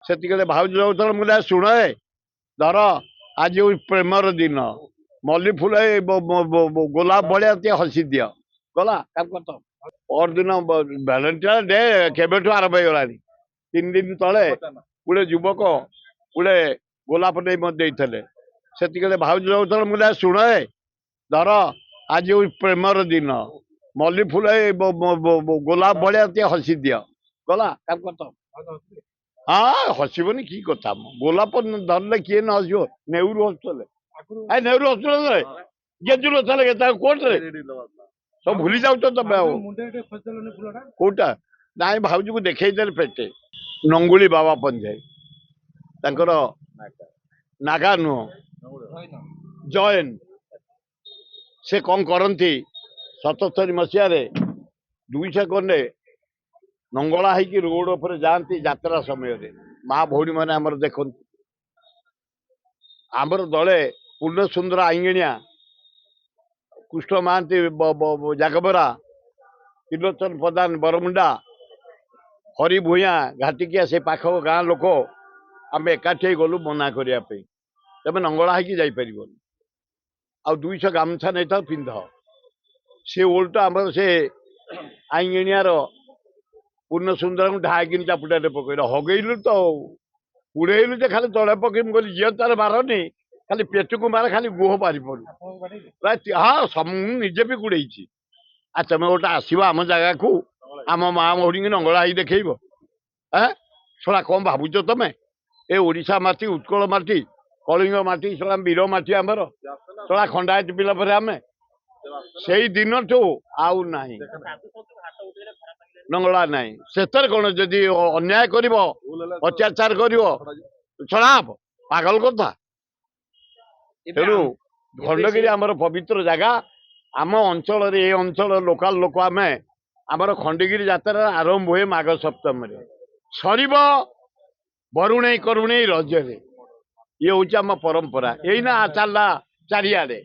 ସେତିକି ଭାଉଜ ଯାଉଥିଲା ମୁଁ କହିଲି ଶୁଣ ଧର ଆଜି ପ୍ରେମର ଦିନ ମଲ୍ଲି ଫୁଲ ଗୋଲାପ ଭଳିଆ ଟିକେ ହସି ଦିଅ ଗଲା ପରଦିନ ଭ୍ୟାଲେଣ୍ଟାଇନ୍ ଡେ କେବେଠୁ ଆରମ୍ଭ ହେଇଗଲାଣି 3 ଦିନ ତଳେ ଗୋଟେ ଯୁବକ ଗୋଟେ ଗୋଲାପ ନେଇ ମତେ ଦେଇଥିଲେ ସେତିକି ଭାଉଜ ଯାଉଥିଲା ମୁଁ କହିଲି ଶୁଣ ଧର ଆଜି ପ୍ରେମର ଦିନ ମଲ୍ଲି ଫୁଲ ଗୋଲାପ ଭଳିଆ ଟିକେ ହସି ଦିଅ ଗଲା ହଁ ହସିବନି କି କଥା ଗୋଲାପ ଧରିଲେ କିଏ ନ ହସିବ ନେହୁରୁ ହସୁଥିଲେ ନେହୁରୁ ହସୁଥିଲେ ଗେଜୁ ନଥିଲେ କୋର୍ଟରେ ସବୁ ଭୁଲି ଯାଉଛ ତମେ ଆଉ କୋଉଟା ନାଇଁ ଭାଉଜକୁ ଦେଖେଇଦେଲେ ପେଟେ ନଙ୍ଗୁଳି ବାବା ପଞ୍ଜାଇ ତାଙ୍କର ନାଗା ନୁହଁ ଜୈନ ସେ କଣ କରନ୍ତି 77 ମସିହାରେ 200 ଖଣ୍ଡେ ନଙ୍ଗଳା ହେଇକି ରୋଡ ଉପରେ ଯାଆନ୍ତି ଯାତ୍ରା ସମୟରେ ମା ଭଉଣୀ ମାନେ ଆମର ଦେଖନ୍ତି ଆମର ଦଳେ ପୂର୍ଣ୍ଣ ସୁନ୍ଦର ଆଇଙ୍ଗିଣିଆ କୃଷ୍ଣ ମହାନ୍ତି ଜାଗବରା ତ୍ରିଲୋଚନ ପ୍ରଧାନ ବରମୁଣ୍ଡା ହରି ଭୂୟାଁ ଘାଟିକିଆ ସେ ପାଖ ଗାଁ ଲୋକ ଆମେ ଏକାଠି ହେଇ ଗଲୁ ମନା କରିବା ପାଇଁ ତମେ ନଙ୍ଗଳା ହେଇକି ଯାଇପାରିବନି ଆଉ 200 ଗାମୁଛା ନେଇଥାଉ ପିନ୍ଧ ସେ ଓଲଟା ଆମର ସେ ଆଇଙ୍ଗିଣିଆର ପୂର୍ଣ୍ଣ ସୁନ୍ଦରଙ୍କୁ ଢାକିନି ଚାପୁଟାରେ ପକେଇଲ ହଗେଇଲୁ ତ ଉଡେଇଲୁ ଯେ ଖାଲି ତଳେ ପକେଇମି ବୋଲି ଝିଅ ତାର ମାରନି ଖାଲି ପେଟକୁ ମାର ଖାଲି ଗୁହ ପାରି ପଡୁ ହଁ ମୁଁ ନିଜେ ବି ଗୁଡେଇଛି ଆଉ ତମେ ଗୋଟେ ଆସିବ ଆମ ଜାଗାକୁ ଆମ ମା ଭଉଣୀକି ନଙ୍ଗଳା ହେଇ ଦେଖେଇବ ଶଳା କଣ ଭାବୁଛ ତମେ ଏ ଓଡିଶା ମାଟି ଉତ୍କଳ ମାଟି କଳିଙ୍ଗ ମାଟି ଶଳା ବୀର ମାଟି ଆମର ଶଳା ଖଣ୍ଡାୟତ ପିଲା ପରେ ଆମେ ସେଇ ଦିନଠୁ ଆଉ ନାହିଁ ନଙ୍ଗଳା ନାହିଁ ସେଥିରେ କଣ ଯଦି ଅନ୍ୟାୟ କରିବ ଅତ୍ୟାଚାର କରିବ ଶଳା ପାଗଲ କଥା ତେଣୁ ଖଣ୍ଡଗିରି ଆମର ପବିତ୍ର ଜାଗା ଆମ ଅଞ୍ଚଳରେ ଏ ଅଞ୍ଚଳ ଲୋକାଲ ଲୋକ ଆମେ ଆମର ଖଣ୍ଡଗିରି ଯାତ୍ରା ଆରମ୍ଭ ହୁଏ ମାଘ ସପ୍ତମୀରେ ସରିବ ବରୁଣେଇ କରୁଣେଇ ରଜରେ ଇଏ ହଉଛି ଆମ ପରମ୍ପରା ଏଇନା ଚାଲିଲା ଚାରିଆଡେ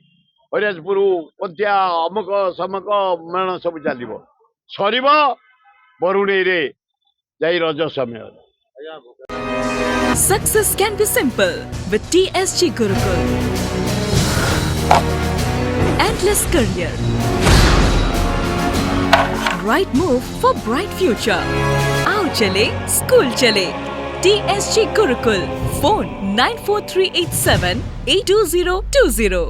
ହରିରାଜପୁର ପନ୍ତିଆ ଅମୁକ ସମକ ମେଳଣ ସବୁ ଚାଲିବ ସରିବ ବରୁଣେଇରେ ଯାଇ ରଜ ସମୟରେ Success can be simple with TSG Gurukul. Endless career. Right move for bright future. Aao chale, school chale. TSG Gurukul. Phone 94387 82020.